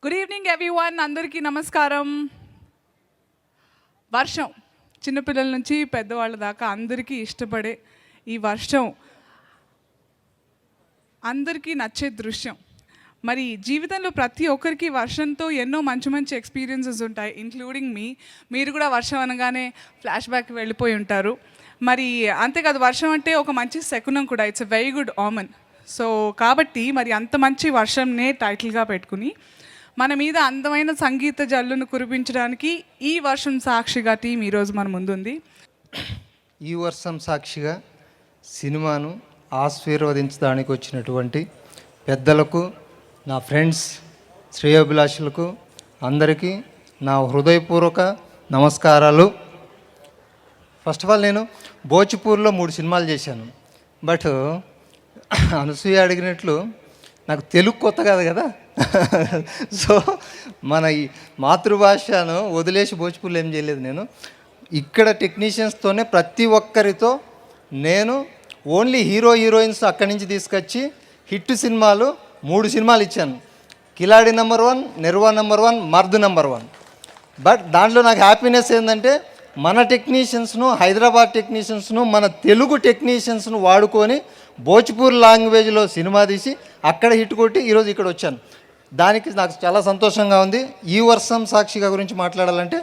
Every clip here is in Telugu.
గుడ్ ఈవినింగ్ ఎవ్రీవన్, అందరికీ నమస్కారం. వర్షం చిన్నపిల్లల నుంచి పెద్దవాళ్ళ దాకా అందరికీ ఇష్టపడే ఈ వర్షం అందరికీ నచ్చే దృశ్యం. మరి జీవితంలో ప్రతి ఒక్కరికి వర్షంతో ఎన్నో మంచి మంచి ఎక్స్పీరియన్సెస్ ఉంటాయి, ఇంక్లూడింగ్ మీరు కూడా వర్షం అనగానే ఫ్లాష్ బ్యాక్ వెళ్ళిపోయి ఉంటారు. మరి అంతేకాదు, వర్షం అంటే ఒక మంచి శకునం కూడా, it's a very good amen. So కాబట్టి మరి అంత మంచి వర్షంనే టైటిల్గా పెట్టుకుని మన మీద అందమైన సంగీత జల్లును కురిపించడానికి ఈ వర్షం సాక్షిగా టీం ఈరోజు మన ముందుంది. ఈ వర్షం సాక్షిగా సినిమాను ఆశీర్వదించడానికి వచ్చినటువంటి పెద్దలకు, నా ఫ్రెండ్స్, శ్రేయోభిలాషులకు అందరికీ నా హృదయపూర్వక నమస్కారాలు. ఫస్ట్ ఆఫ్ ఆల్, నేను భోజ్పూర్లో 3 సినిమాలు చేశాను. బట్ అనసూయ అడిగినట్లు నాకు తెలుగు కొత్త కాదు కదా. సో మన ఈ మాతృభాషను వదిలేసి భోజ్పూర్లో ఏం చేయలేదు. నేను ఇక్కడ టెక్నీషియన్స్తోనే ప్రతి ఒక్కరితో నేను ఓన్లీ హీరోయిన్స్ అక్కడి నుంచి తీసుకొచ్చి హిట్ సినిమాలు 3 సినిమాలు ఇచ్చాను. కిలాడి నెంబర్ 1, నిర్వా నెంబర్ 1, మర్ద్ నెంబర్ 1. బట్ దాంట్లో నాకు హ్యాపీనెస్ ఏంటంటే మన టెక్నీషియన్స్ను, హైదరాబాద్ టెక్నీషియన్స్ను, మన తెలుగు టెక్నీషియన్స్ను వాడుకొని భోజ్పూర్ లాంగ్వేజ్లో సినిమా తీసి అక్కడ హిట్ కొట్టి ఈరోజు ఇక్కడ వచ్చాను. దానికి నాకు చాలా సంతోషంగా ఉంది. ఈ వర్షం సాక్షిగా గురించి మాట్లాడాలంటే,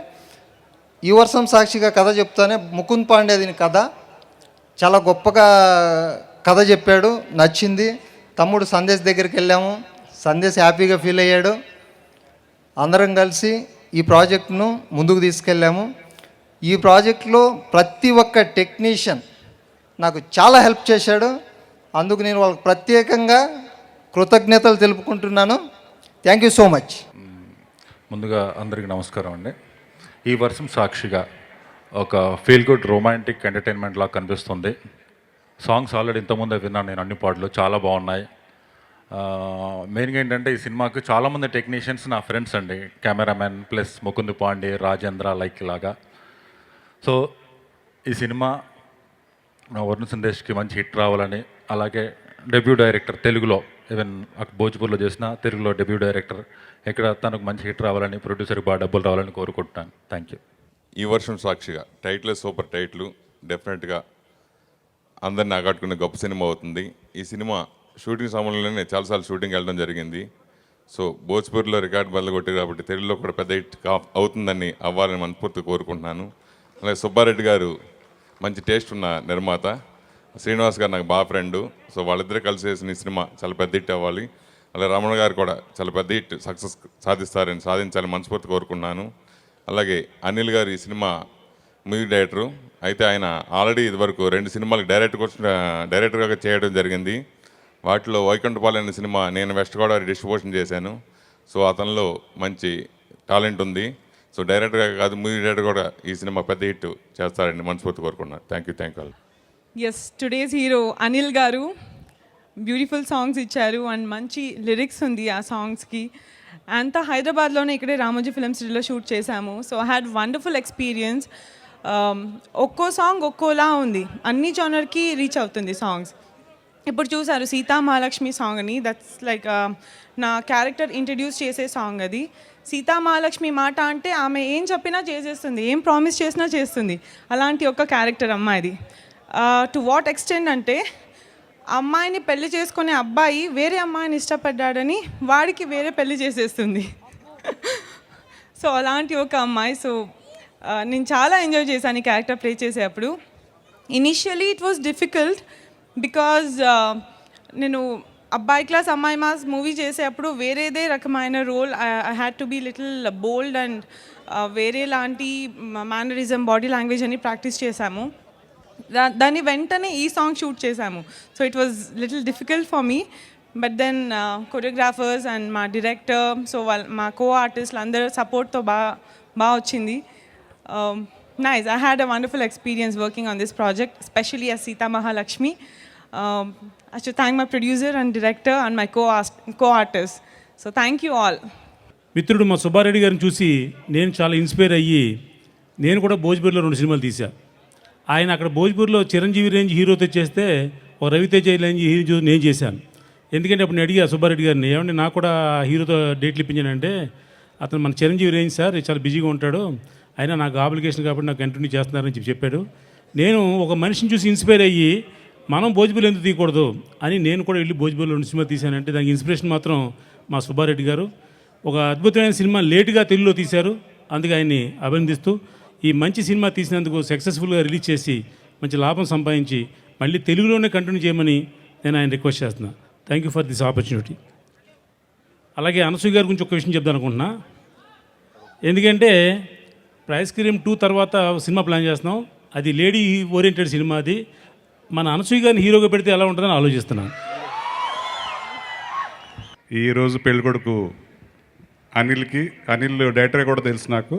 ఈ వర్షం సాక్షిగా కథ చెప్తానే ముకుంద్ పాండే దీని కథ చాలా గొప్పగా కథ చెప్పాడు, నచ్చింది. తమ్ముడు సందేశ్ దగ్గరికి వెళ్ళాము, సందేశ్ హ్యాపీగా ఫీల్ అయ్యాడు. అందరం కలిసి ఈ ప్రాజెక్టును ముందుకు తీసుకెళ్ళాము. ఈ ప్రాజెక్టులో ప్రతి ఒక్క టెక్నీషియన్ నాకు చాలా హెల్ప్ చేశాడు. అందుకు నేను వాళ్ళకి ప్రత్యేకంగా కృతజ్ఞతలు తెలుపుకుంటున్నాను. Thank you so much. ముందుగా అందరికీ నమస్కారం అండి. ఈ వర్షం సాక్షిగా ఒక ఫీల్ గుడ్ రొమాంటిక్ ఎంటర్టైన్మెంట్ లాగా కనిపిస్తుంది. సాంగ్స్ ఆల్రెడీ ఇంతకుముందే విన్నాను నేను, అన్ని పాటలు చాలా బాగున్నాయి. మెయిన్గా ఏంటంటే ఈ సినిమాకి చాలామంది టెక్నీషియన్స్ నా ఫ్రెండ్స్ అండి, cameraman plus Mukund Pandey, Rajendra like లాగా. సో ఈ సినిమా వరుణ్ సందేశ్కి మంచి హిట్ రావాలని, అలాగే డెబ్యూ డైరెక్టర్ తెలుగులో, ఈవెన్ భోజ్పూర్లో చేసిన తెలుగులో డెబ్యూ డైరెక్టర్ ఇక్కడ తనకు మంచి హిట్ రావాలని, ప్రొడ్యూసర్కి బాగా డబ్బులు రావాలని కోరుకుంటున్నాను. Thank you. ఈ వర్షం సాక్షిగా టైటిల్ సూపర్ టైటిల్, డెఫినెట్గా అందరిని ఆకట్టుకునే గొప్ప సినిమా అవుతుంది. ఈ సినిమా షూటింగ్ సమయంలోనే చాలాసార్లు షూటింగ్ వెళ్ళడం జరిగింది. సో భోజ్పూర్లో రికార్డ్ బల్ల కొట్టారు కాబట్టి తెలుగులో కూడా పెద్ద హిట్ అవుతుందని అవ్వాలని మనస్ఫూర్తిగా కోరుకుంటున్నాను. అలాగే సుబ్బారెడ్డి గారు మంచి టేస్ట్ ఉన్న నిర్మాత, శ్రీనివాస్ గారు నాకు బాగా ఫ్రెండు. సో వాళ్ళిద్దరూ కలిసి చేసిన ఈ సినిమా చాలా పెద్ద హిట్ అవ్వాలి. అలాగే రమణ గారు కూడా చాలా పెద్ద హిట్ సక్సెస్ సాధించాలని మనస్ఫూర్తి కోరుకున్నాను. అలాగే అనిల్ గారు ఈ సినిమా మ్యూజిక్ డైరెక్టరు. అయితే ఆయన ఆల్రెడీ ఇదివరకు 2 సినిమాలకు డైరెక్టర్గా చేయడం జరిగింది. వాటిలో వైకుంఠపాలెం అనే సినిమా నేను వెస్ట్ గోదావరి డిస్ట్రిబ్యూషన్ చేశాను. సో అతనిలో మంచి టాలెంట్ ఉంది. సో డైరెక్టర్గా కాదు, మ్యూజిక్ డైరెక్టర్ కూడా ఈ సినిమా పెద్ద హిట్ చేస్తారని మనస్ఫూర్తి కోరుకున్నాను. Thank you all. Yes, today's hero Anil garu beautiful songs ఇచ్చారు అండ్ మంచి లిరిక్స్ ఉంది ఆ సాంగ్స్కి. అంతా హైదరాబాద్లోనే ఇక్కడే రామోజీ ఫిల్మ్ సిటీలో షూట్ చేశాము. So I had wonderful experience. ఒక్కో సాంగ్ ఒక్కోలా ఉంది, అన్ని జానర్కి రీచ్ అవుతుంది సాంగ్స్. ఇప్పుడు చూసారు సీతా మహాలక్ష్మి సాంగ్ అని, దట్స్ లైక్ నా క్యారెక్టర్ ఇంట్రడ్యూస్ చేసే సాంగ్ అది. సీతా మహాలక్ష్మి మాట అంటే ఆమె ఏం చెప్పినా చేసేస్తుంది, ఏం ప్రామిస్ చేసినా చేస్తుంది. అలాంటి ఒక క్యారెక్టర్ అమ్మాయిది. టు వాట్ ఎక్స్టెంట్ అంటే అమ్మాయిని పెళ్లి చేసుకునే అబ్బాయి వేరే అమ్మాయిని ఇష్టపడ్డాడని వాడికి వేరే పెళ్లి చేసేస్తుంది. సో అలాంటి ఒక అమ్మాయి. సో నేను చాలా ఎంజాయ్ చేశాను ఈ క్యారెక్టర్ ప్లే చేసేటప్పుడు. Initially it was difficult because నేను అబ్బాయి క్లాస్ అమ్మాయి మాస్ మూవీ చేసేటప్పుడు వేరేదే రకమైన role. I had to be little bold and వేరే లాంటి మేనరిజం, బాడీ లాంగ్వేజ్ అని ప్రాక్టీస్ చేశాము. దాన్ని వెంటనే ఈ సాంగ్ షూట్ చేశాము. So it was little difficult for me. But then choreographers and మా డైరెక్టర్, సో మా కో ఆర్టిస్టులు అందరూ సపోర్ట్తో బాగా వచ్చింది. Nice. I had a wonderful experience working on this project, especially as Sita Mahalakshmi. I should thank my producer and director and my co-artists. So thank you all. మిత్రుడు మా సుబ్బారెడ్డి గారిని చూసి నేను చాలా ఇన్స్పైర్ అయ్యి నేను కూడా భోజ్పూర్లో 2 సినిమాలు తీశాను. ఆయన అక్కడ భోజ్పూర్లో చిరంజీవి రేంజ్ హీరోతో చేస్తే ఒక రవితేజ రేంజ్ హీరో నేను చేశాను. ఎందుకంటే అప్పుడు నేను అడిగా సుబ్బారెడ్డి గారిని, ఏమంటే నాకు కూడా హీరోతో డేట్లు ఇప్పించానంటే, అతను మన చిరంజీవి రేంజ్ సార్, చాలా బిజీగా ఉంటాడు, అయినా నాకు అప్లికేషన్ కాబట్టి నాకు కంటిన్యూ చేస్తున్నారని చెప్పాడు. నేను ఒక మనిషిని చూసి ఇన్స్పైర్ అయ్యి మనం భోజ్పూర్ ఎందుకు తీయకూడదు అని నేను కూడా వెళ్ళి భోజ్పూర్లో రెండు సినిమా తీశానంటే దానికి ఇన్స్పిరేషన్ మాత్రం మా సుబ్బారెడ్డి గారు. ఒక అద్భుతమైన సినిమా లేటుగా తెలుగులో తీశారు, అందుకే ఆయన్ని అభినందిస్తూ ఈ మంచి సినిమా తీసినందుకు సక్సెస్ఫుల్గా రిలీజ్ చేసి మంచి లాభం సంపాదించి మళ్ళీ తెలుగులోనే కంటిన్యూ చేయమని నేను ఆయన రిక్వెస్ట్ చేస్తున్నా. Thank you for this opportunity. అలాగే అనసూయ గారి గురించి ఒక విషయం చెప్దాం అనుకుంటున్నా. ఎందుకంటే ఐస్ క్రీమ్ 2 తర్వాత సినిమా ప్లాన్ చేస్తున్నాం, అది లేడీ ఓరియంటెడ్ సినిమా. అది మన అనసూయ గారిని హీరోగా పెడితే ఎలా ఉంటుందని ఆలోచిస్తున్నాను. ఈరోజు పెళ్ళికొడుకు అనిల్ డైరెక్టర్ కూడా తెలుసు నాకు,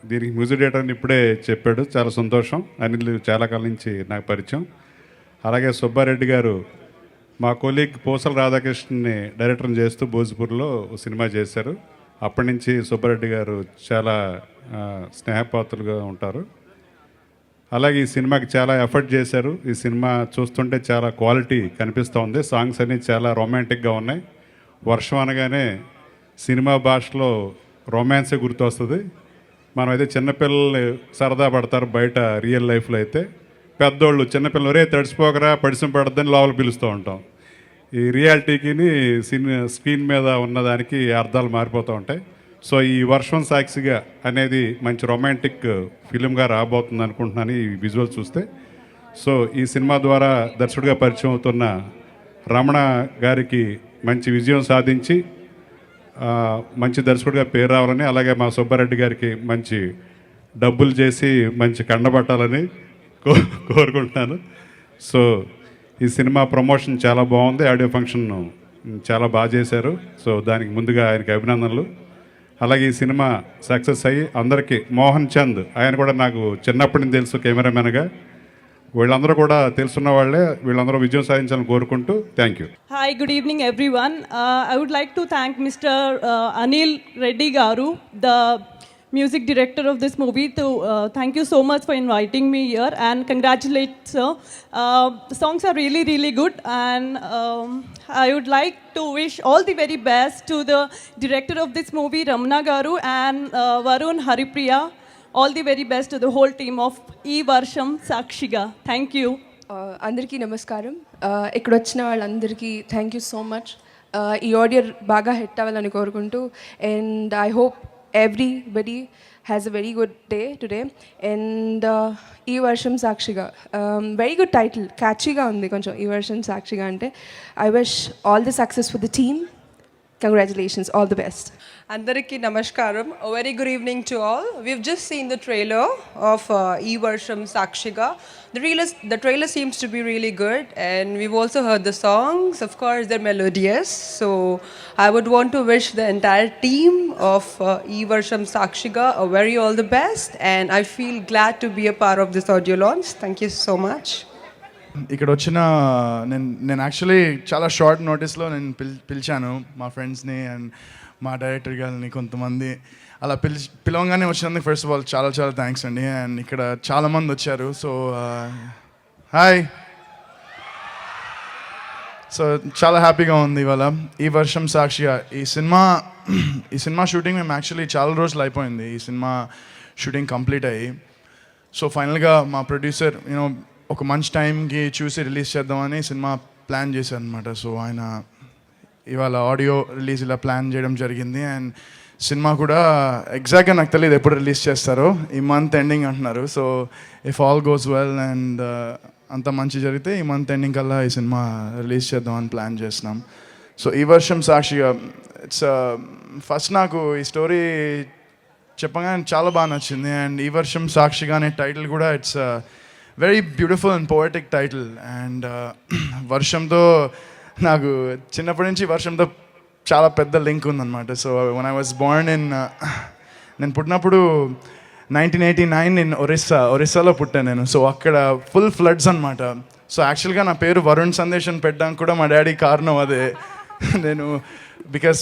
దీనికి మ్యూజిక్ డైరెక్టర్ అని ఇప్పుడే చెప్పాడు, చాలా సంతోషం. అనిల్ చాలా కాలం నుంచి నాకు పరిచయం. అలాగే సుబ్బారెడ్డి గారు మా కొలీగ్ పోసల రాధాకృష్ణని డైరెక్టర్ని చేస్తూ భోజ్పూర్లో సినిమా చేశారు. అప్పటి నుంచి సుబ్బారెడ్డి గారు చాలా స్నేహపాత్రులుగా ఉంటారు. అలాగే ఈ సినిమాకి చాలా ఎఫర్ట్ చేశారు. ఈ సినిమా చూస్తుంటే చాలా క్వాలిటీ కనిపిస్తూ ఉంది. సాంగ్స్ అన్నీ చాలా రొమాంటిక్గా ఉన్నాయి. వర్షం అనగానే సినిమా భాషలో రొమాన్సే గుర్తొస్తుంది. మనమైతే చిన్నపిల్లలు సరదా పడతారు బయట, రియల్ లైఫ్లో అయితే పెద్దోళ్ళు చిన్నపిల్లలు రే తడిసిపోకరా పడిసం పడద్దని లోపల పిలుస్తూ ఉంటాం. ఈ రియాలిటీకి స్క్రీన్ మీద ఉన్నదానికి అర్థాలు మారిపోతూ ఉంటాయి. సో ఈ వర్షం సాక్షిగా అనేది మంచి రొమాంటిక్ ఫిలింగా రాబోతుంది అనుకుంటున్నాను ఈ విజువల్ చూస్తే. సో ఈ సినిమా ద్వారా దర్శకుడిగా పరిచయం అవుతున్న రమణ గారికి మంచి విజయం సాధించి మంచి దర్శకుడిగా పేరు రావాలని, అలాగే మా సుబ్బారెడ్డి గారికి మంచి డబ్బులు చేసి మంచి కండబట్టాలని కోరుకుంటున్నాను. సో ఈ సినిమా ప్రమోషన్ చాలా బాగుంది, ఆడియో ఫంక్షన్ చాలా బాగా చేశారు. సో దానికి ముందుగా ఆయనకి అభినందనలు. అలాగే ఈ సినిమా సక్సెస్ అయ్యి అందరికీ, మోహన్ చంద్ ఆయన కూడా నాకు చిన్నప్పటి నుంచి తెలుసు కెమెరామెన్గా, వీళ్ళందరూ కూడా తెలుసున్న వాళ్ళే, వీళ్ళందరూ విజయం సాధించాలని కోరుకుంటూ thank you. Hi, good evening everyone. I would like to thank Mr. Anil Reddy Garu, the music director of this movie. Thank you so much for inviting me here and congratulate sir. The songs are really, really good, and I would like to wish all the very best to the director of this movie, Ramana Garu, and Varun Haripriya. All the very best to the whole team of E Varsham Sakshiga. Thank you. అందరికీ నమస్కారం. ఇక్కడ వచ్చిన వాళ్ళందరికీ థ్యాంక్ యూ సో మచ్. ఈ ఆడియో బాగా హిట్ అవ్వాలని కోరుకుంటూ, and I hope everybody has a very good day today. And ఈ వర్షం సాక్షిగా, వెరీ గుడ్ టైటిల్, క్యాచీగా ఉంది కొంచెం. ఈ వర్షం సాక్షిగా అంటే I wish all the success for the team. Congratulations, all the best. Andariki namaskaram. A very good evening to all. We've just seen the trailer of E Varsham Sakshiga. The trailer seems to be really good, and we've also heard the songs. Of course, they're melodious. So I would want to wish the entire team of E Varsham Sakshiga a very all the best, and I feel glad to be a part of this audio launch. Thank you so much. ఇక్కడ వచ్చిన నేను యాక్చువల్లీ చాలా షార్ట్ నోటీస్లో నేను పిలిచాను మా ఫ్రెండ్స్ని అండ్ మా డైరెక్టర్ గారిని, కొంతమంది అలా పిలవంగానే వచ్చినందుకు ఫస్ట్ ఆఫ్ ఆల్ చాలా చాలా థ్యాంక్స్ అండి. అండ్ ఇక్కడ చాలామంది వచ్చారు. So hi. సో చాలా హ్యాపీగా ఉంది ఇవాళ. ఈ వర్షం సాక్షిగా ఈ సినిమా షూటింగ్ మేము యాక్చువల్లీ చాలా రోజులు అయిపోయింది, ఈ సినిమా షూటింగ్ కంప్లీట్ అయ్యి. సో ఫైనల్గా మా ప్రొడ్యూసర్ ఒక మంచి టైంకి చూసి రిలీజ్ చేద్దామని సినిమా ప్లాన్ చేశారు అనమాట. సో ఆయన ఇవాళ ఆడియో రిలీజ్ ఇలా ప్లాన్ చేయడం జరిగింది. అండ్ సినిమా కూడా ఎగ్జాక్ట్గా నాకు తెలియదు ఎప్పుడు రిలీజ్ చేస్తారో, ఈ మంత్ ఎండింగ్ అంటున్నారు. So if all goes well and అంత మంచి జరిగితే ఈ మంత్ ఎండింగ్ కల్లా ఈ సినిమా రిలీజ్ చేద్దామని ప్లాన్ చేస్తున్నాం. సో ఈ వర్షం సాక్షిగా ఇట్స్ ఫస్ట్ నాకు ఈ స్టోరీ చెప్పగానే చాలా బాగా నచ్చింది. అండ్ ఈ వర్షం సాక్షిగా అనే టైటిల్ కూడా it's very beautiful and poetic title. And వర్షంతో నాకు చిన్నప్పటి నుంచి వర్షంతో చాలా పెద్ద లింక్ ఉందన్నమాట. So one I was Born నేను పుట్టినప్పుడు 1989 నేను ఒరిస్సాలో పుట్టాను నేను. సో అక్కడ ఫుల్ ఫ్లడ్స్ అనమాట. సో యాక్చువల్గా నా పేరు వరుణ్ సందేశ్ అని పెట్టడానికి కూడా మా డాడీ కారణం అదే. నేను because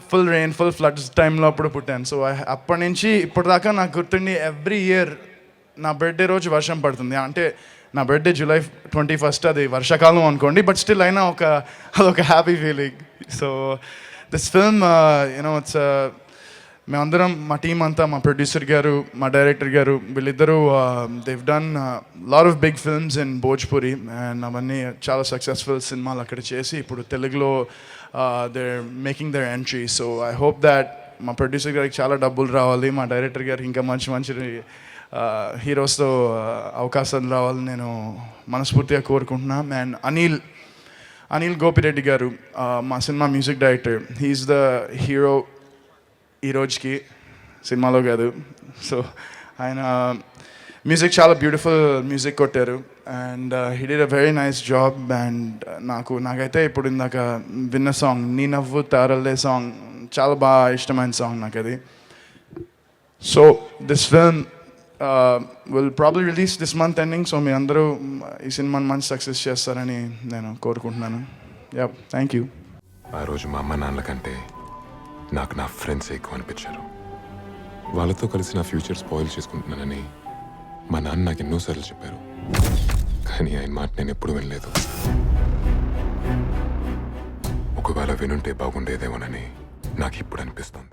full rain full floods టైంలో అప్పుడు పుట్టాను. సో అప్పటి నుంచి ఇప్పటిదాకా నాకు గుర్తుండి ఎవ్రీ ఇయర్ నా బర్త్డే రోజు వర్షం పడుతుంది. అంటే నా బర్త్డే జూలై 21, అది వర్షాకాలం అనుకోండి, బట్ స్టిల్ అయినా అదొక happy feeling. So this film you know it's మేమందరం, మా టీం అంతా, మా ప్రొడ్యూసర్ గారు, మా డైరెక్టర్ గారు, వీళ్ళిద్దరూ they've done lot of big films in Bhojpuri, and అవన్నీ చాలా సక్సెస్ఫుల్ సినిమాలు అక్కడ చేసి ఇప్పుడు తెలుగులో they making their entry. So I hope that మా ప్రొడ్యూసర్ గారికి చాలా డబ్బులు రావాలి, మా డైరెక్టర్ గారికి ఇంకా మంచి మంచి హీరోస్తో అవకాశాలు రావాలని నేను మనస్ఫూర్తిగా కోరుకుంటున్నా. అండ్ అనిల్ గోపిరెడ్డి గారు మా సినిమా music director, he's the hero ఈ రోజుకి, సినిమాలో కాదు. సో ఆయన మ్యూజిక్ చాలా బ్యూటిఫుల్ మ్యూజిక్ కొట్టారు, and he did a very nice job. And నాకైతే ఇప్పుడు ఇందాక విన్న సాంగ్ నీ నవ్వు తారల్లే సాంగ్ చాలా బాగా ఇష్టమైన సాంగ్ నాకు అది. So this film will probably release this month ending. So మీ అందరూ ఈ సినిమాని మంచి సక్సెస్ చేస్తారని నేను కోరుకుంటున్నాను. Yeah, thank you. ఆ రోజు మా అమ్మ నాన్నల కంటే నాకు నా ఫ్రెండ్స్ ఎక్కువ అనిపించారు. వాళ్ళతో కలిసి నా ఫ్యూచర్ స్పాయిల్ చేసుకుంటున్నానని మా నాన్న నాకు ఎన్నోసార్లు చెప్పారు, కానీ ఆయన మాట నేను ఎప్పుడు వినలేదు. ఒకవేళ వినుంటే బాగుండేదేమోనని నాకు ఇప్పుడు అనిపిస్తుంది.